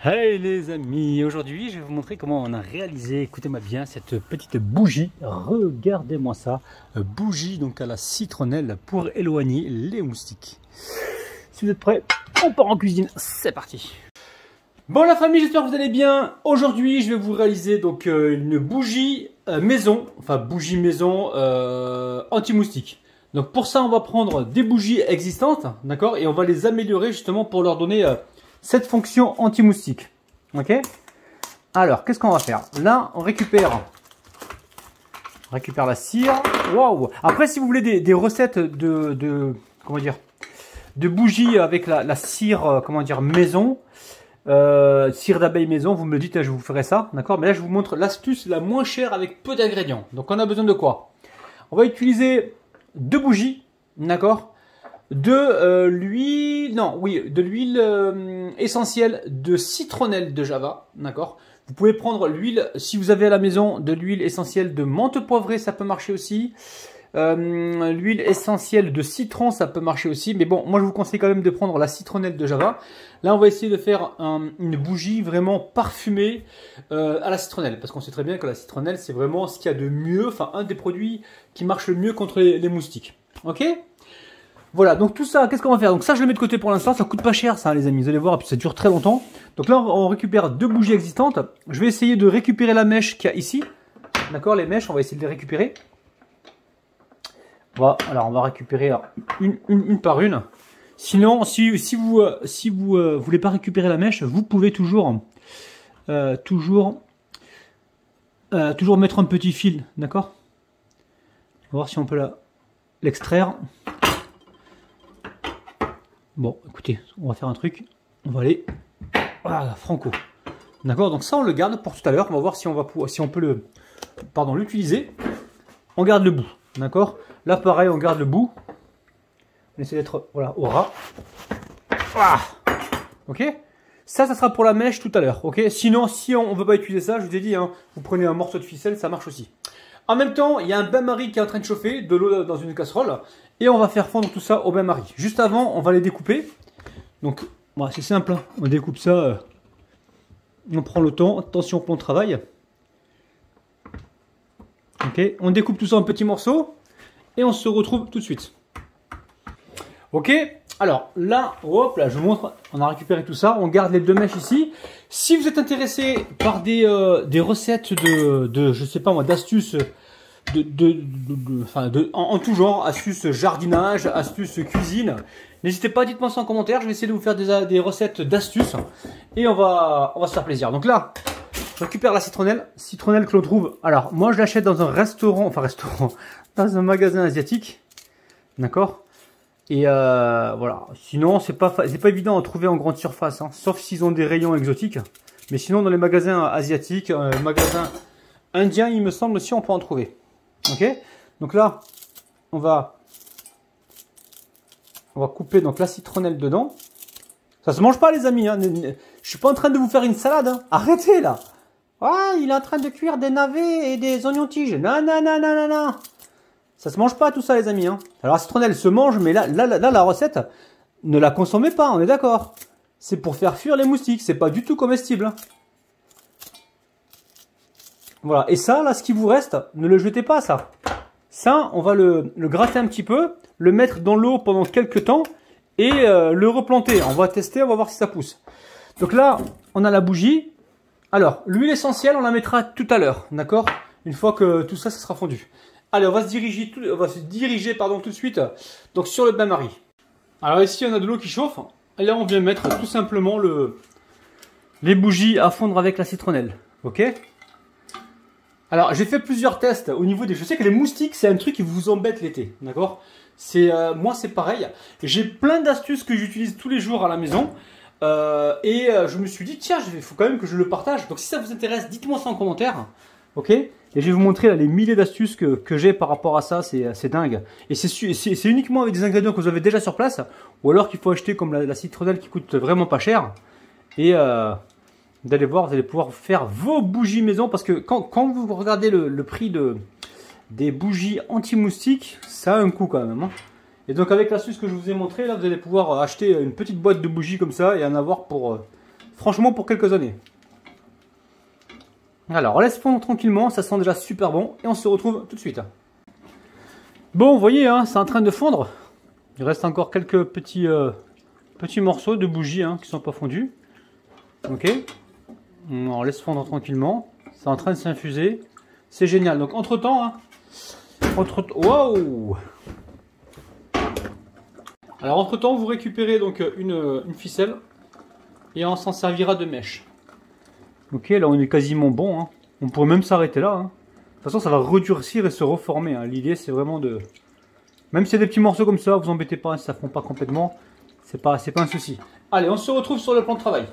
Hey les amis, aujourd'hui je vais vous montrer comment on a réalisé, écoutez-moi bien, cette petite bougie. Regardez-moi ça, bougie donc à la citronnelle pour éloigner les moustiques. Si vous êtes prêts, on part en cuisine, c'est parti. Bon la famille, j'espère que vous allez bien. Aujourd'hui je vais vous réaliser donc une bougie maison, enfin bougie maison anti-moustique. Donc pour ça on va prendre des bougies existantes, d'accord, et on va les améliorer justement pour leur donner cette fonction anti-moustique. Ok. Alors, qu'est-ce qu'on va faire? Là, on récupère la cire. Waouh. Après, si vous voulez des recettes comment dire, de bougies avec la cire, comment dire, maison, cire d'abeille maison, vous me le dites, je vous ferai ça, d'accord. Mais là, je vous montre l'astuce la moins chère avec peu d'ingrédients. Donc, on a besoin de quoi? On va utiliser deux bougies, d'accord. De l'huile essentielle de citronnelle de Java, d'accord. Vous pouvez prendre l'huile, si vous avez à la maison de l'huile essentielle de menthe poivrée, ça peut marcher aussi. L'huile essentielle de citron, ça peut marcher aussi. Mais bon, moi je vous conseille quand même de prendre la citronnelle de Java. Là, on va essayer de faire une bougie vraiment parfumée à la citronnelle. Parce qu'on sait très bien que la citronnelle, c'est vraiment ce qu'il y a de mieux, enfin un des produits qui marche le mieux contre les moustiques. Ok ? Voilà, donc tout ça, qu'est-ce qu'on va faire? Donc ça, je le mets de côté pour l'instant, ça coûte pas cher ça, les amis, vous allez voir, puis ça dure très longtemps. Donc là, on récupère deux bougies existantes. Je vais essayer de récupérer la mèche qu'il y a ici. D'accord, les mèches, on va essayer de les récupérer. Voilà, alors on va récupérer une par une. Sinon, si vous voulez pas récupérer la mèche, vous pouvez toujours mettre un petit fil, d'accord? On va voir si on peut l'extraire. Bon, écoutez, on va faire un truc. On va aller franco. D'accord, donc ça on le garde pour tout à l'heure. On va voir si on peut l'utiliser. On garde le bout, d'accord. Là pareil, on garde le bout. On essaie d'être au ras. Ok. Ça sera pour la mèche tout à l'heure. Ok. Sinon, si on ne veut pas utiliser ça, je vous ai dit, hein, vous prenez un morceau de ficelle, ça marche aussi. En même temps, il y a un bain-marie qui est en train de chauffer, de l'eau dans une casserole. Et on va faire fondre tout ça au bain-marie. Juste avant, on va les découper. Donc, bon, c'est simple. Hein. On découpe ça. On prend le temps. Attention au plan de travail. Ok. On découpe tout ça en petits morceaux. Et on se retrouve tout de suite. Ok. Alors, là, hop, là, je vous montre. On a récupéré tout ça. On garde les deux mèches ici. Si vous êtes intéressé par des recettes je sais pas moi, d'astuces... en tout genre, astuces jardinage, astuces cuisine. N'hésitez pas, dites-moi ça en commentaire. Je vais essayer de vous faire des recettes d'astuces et on va se faire plaisir. Donc là, je récupère la citronnelle que l'on trouve. Alors, moi, je l'achète dans un restaurant, dans un magasin asiatique, d'accord. Et voilà. Sinon, c'est pas évident à trouver en grande surface, hein, sauf s'ils ont des rayons exotiques. Mais sinon, dans les magasins asiatiques, magasins indiens, il me semble aussi, on peut en trouver. Ok, donc là, on va couper donc la citronnelle dedans. Ça se mange pas, les amis. Hein. Je suis pas en train de vous faire une salade. Hein. Arrêtez là. Ah, il est en train de cuire des navets et des oignons tiges. Non, non, non, non, non, non. Ça se mange pas tout ça, les amis. Hein. Alors la citronnelle se mange, mais là, la recette, ne la consommez pas. On est d'accord. C'est pour faire fuir les moustiques. C'est pas du tout comestible. Hein. Voilà, et ça, là, ce qui vous reste, ne le jetez pas, ça. Ça, on va le gratter un petit peu, le mettre dans l'eau pendant quelques temps et le replanter. On va tester, on va voir si ça pousse. Donc là, on a la bougie. Alors, l'huile essentielle, on la mettra tout à l'heure, d'accord? Une fois que tout ça, ça sera fondu. Allez, on va se diriger tout de suite donc, sur le bain-marie. Alors ici, on a de l'eau qui chauffe. Et là, on vient mettre tout simplement les bougies à fondre avec la citronnelle, ok? Alors, j'ai fait plusieurs tests au niveau je sais que les moustiques, c'est un truc qui vous embête l'été, d'accord? Moi, c'est pareil. J'ai plein d'astuces que j'utilise tous les jours à la maison. Je me suis dit, tiens, il faut quand même que je le partage. Donc, si ça vous intéresse, dites-moi ça en commentaire, ok? Et je vais vous montrer là, les milliers d'astuces que j'ai par rapport à ça. C'est dingue. Et c'est uniquement avec des ingrédients que vous avez déjà sur place. Ou alors qu'il faut acheter comme la citronnelle qui coûte vraiment pas cher. Et... vous allez voir, vous allez pouvoir faire vos bougies maison parce que quand vous regardez le prix des bougies anti-moustiques, ça a un coût quand même. Hein. Et donc avec l'astuce que je vous ai montré, là vous allez pouvoir acheter une petite boîte de bougies comme ça et en avoir pour franchement pour quelques années. Alors on laisse fondre tranquillement, ça sent déjà super bon et on se retrouve tout de suite. Bon, vous voyez, hein, c'est en train de fondre. Il reste encore quelques petits morceaux de bougies hein, qui ne sont pas fondus. Ok, on laisse fondre tranquillement. C'est en train de s'infuser. C'est génial. Donc entre temps, waouh! Alors entre temps, vous récupérez donc une ficelle et on s'en servira de mèche. Ok, là on est quasiment bon. Hein. On pourrait même s'arrêter là. Hein. De toute façon, ça va redurcir et se reformer. Hein. L'idée, c'est vraiment de... Même si c'est des petits morceaux comme ça, vous embêtez pas, si ça ne fond pas complètement. C'est pas un souci. Allez, on se retrouve sur le plan de travail.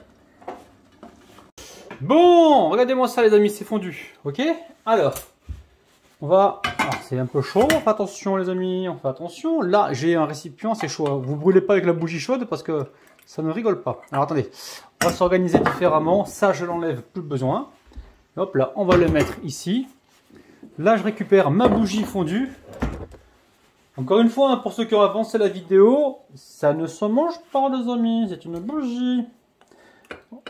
Bon, regardez-moi ça les amis, c'est fondu. Ok, alors, on va... c'est un peu chaud, on fait attention les amis, on fait attention. Là, j'ai un récipient, c'est chaud. Vous ne brûlez pas avec la bougie chaude parce que ça ne rigole pas. Alors attendez, on va s'organiser différemment. Ça, je l'enlève, plus besoin. Hop là, on va le mettre ici. Là, je récupère ma bougie fondue. Encore une fois, hein, pour ceux qui ont avancé la vidéo, ça ne se mange pas les amis, c'est une bougie.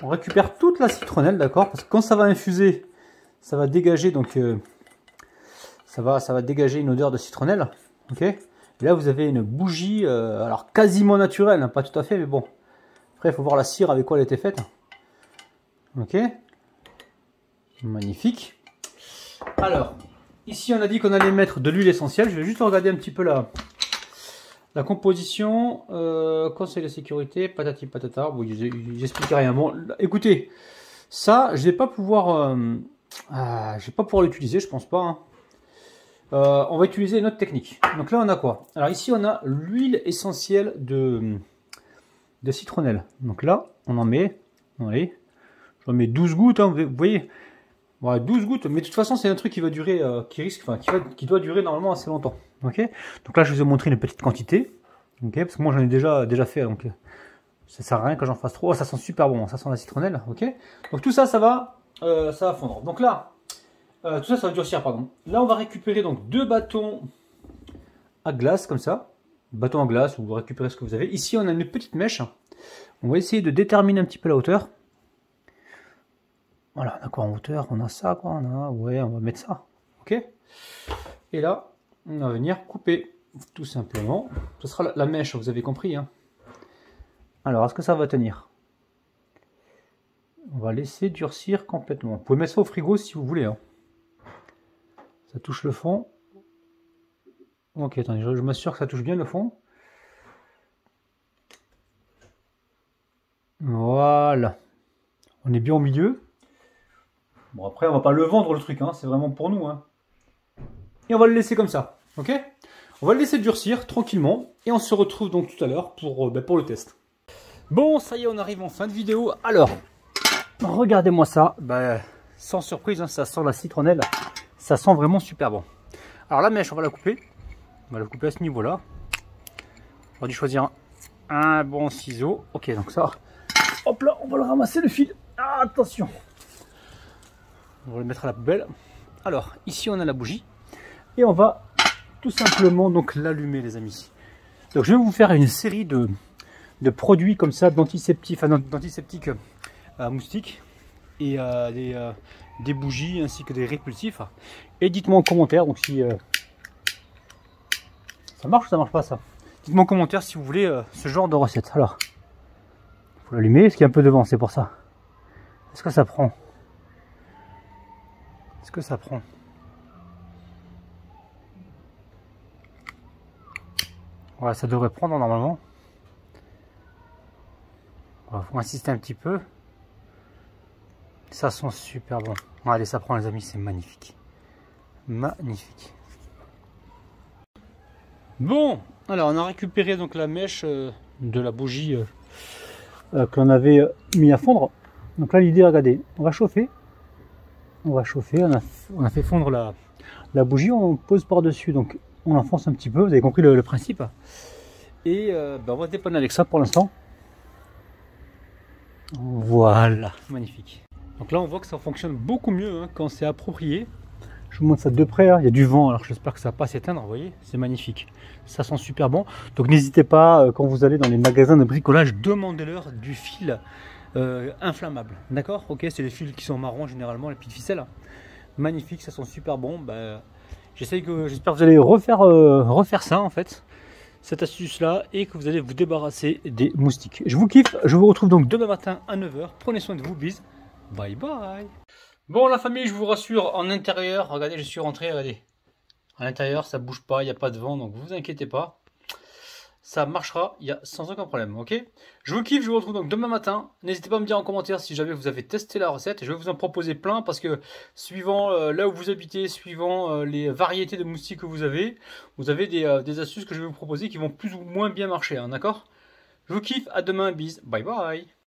On récupère toute la citronnelle, d'accord? Parce que quand ça va infuser, ça va dégager donc ça va dégager une odeur de citronnelle, ok? Et là, vous avez une bougie, alors quasiment naturelle, hein, pas tout à fait, mais bon. Après, il faut voir la cire avec quoi elle était faite. Ok, magnifique. Alors. Ici, on a dit qu'on allait mettre de l'huile essentielle. Je vais juste regarder un petit peu la composition. Conseil de sécurité, patati patata. Bon, j'explique rien. Bon, écoutez, ça, je vais pas pouvoir l'utiliser, je pense pas. Hein. On va utiliser une autre technique. Donc là, on a quoi? Alors ici, on a l'huile essentielle de citronnelle. Donc là, on en met, allez, j'en mets 12 gouttes. Hein, vous voyez. Voilà, 12 gouttes, mais de toute façon c'est un truc qui va durer, qui doit durer normalement assez longtemps. Ok. Donc là je vous ai montré une petite quantité, ok, parce que moi j'en ai déjà fait, donc ça sert à rien que j'en fasse trop. Oh, ça sent super bon, ça sent la citronnelle, ok. Donc tout ça, ça va fondre. Donc là, tout ça, ça va durcir, pardon. Là on va récupérer donc 2 bâtons à glace comme ça, bâtons à glace, ou vous récupérez ce que vous avez. Ici on a une petite mèche. On va essayer de déterminer un petit peu la hauteur. Voilà, on a quoi en hauteur? On a ça, quoi. Ouais, on va mettre ça. Ok. Et là, on va venir couper, tout simplement. Ce sera la mèche, vous avez compris. Hein. Alors, est-ce que ça va tenir? On va laisser durcir complètement. Vous pouvez mettre ça au frigo si vous voulez. Hein. Ça touche le fond. Ok, attendez, je m'assure que ça touche bien le fond. Voilà. On est bien au milieu. Bon, après, on va pas le vendre le truc, hein, c'est vraiment pour nous. Hein. Et on va le laisser comme ça, ok? On va le laisser durcir tranquillement et on se retrouve donc tout à l'heure pour le test. Bon, ça y est, on arrive en fin de vidéo. Alors, regardez-moi ça. Sans surprise, hein, ça sent la citronnelle. Ça sent vraiment super bon. Alors la mèche, on va la couper. On va la couper à ce niveau-là. On va dû choisir un bon ciseau. Ok, donc ça, hop là, on va le ramasser le fil. Ah, attention. On va le mettre à la poubelle. Alors, ici on a la bougie. Et on va tout simplement donc l'allumer les amis. Donc je vais vous faire une série de produits comme ça, d'antiseptiques à moustiques. Et des bougies ainsi que des répulsifs. Et dites-moi en commentaire donc si ça marche ou ça marche pas ça. Dites-moi en commentaire si vous voulez ce genre de recette. Alors, il faut l'allumer, parce qu'il y a un peu de vent, c'est pour ça. Est-ce que ça prend? Est-ce que ça prend? Voilà, ça devrait prendre normalement. On va insister un petit peu. Ça sent super bon. Allez, ça prend les amis, c'est magnifique. Magnifique. Bon, alors on a récupéré donc la mèche de la bougie que l'on avait mis à fondre. Donc là l'idée, regardez, on va chauffer. On va chauffer, on a fait fondre la bougie, on pose par-dessus, donc on enfonce un petit peu, vous avez compris le principe. Et on va dépanner avec ça pour l'instant. Voilà, magnifique. Donc là on voit que ça fonctionne beaucoup mieux hein, quand c'est approprié. Je vous montre ça de près, hein. Il y a du vent, alors j'espère que ça va pas s'éteindre, vous voyez, c'est magnifique. Ça sent super bon. Donc n'hésitez pas, quand vous allez dans les magasins de bricolage, demandez-leur du fil inflammables. D'accord? Ok, c'est les fils qui sont marrons généralement, les petites ficelles. Magnifiques, ça sent super bon. Bah, j'espère que vous allez refaire ça en fait, cette astuce là, et que vous allez vous débarrasser des moustiques. Je vous kiffe, je vous retrouve donc demain matin à 9 h. Prenez soin de vous, bis. Bye bye. Bon la famille, je vous rassure, en intérieur, regardez, je suis rentré, regardez. À l'intérieur, ça bouge pas, il n'y a pas de vent, donc vous inquiétez pas. Ça marchera, il y a sans aucun problème, ok? Je vous kiffe, je vous retrouve donc demain matin. N'hésitez pas à me dire en commentaire si jamais vous avez testé la recette. Je vais vous en proposer plein parce que suivant là où vous habitez, suivant les variétés de moustiques que vous avez des astuces que je vais vous proposer qui vont plus ou moins bien marcher, hein, d'accord? Je vous kiffe, à demain, bis, bye bye!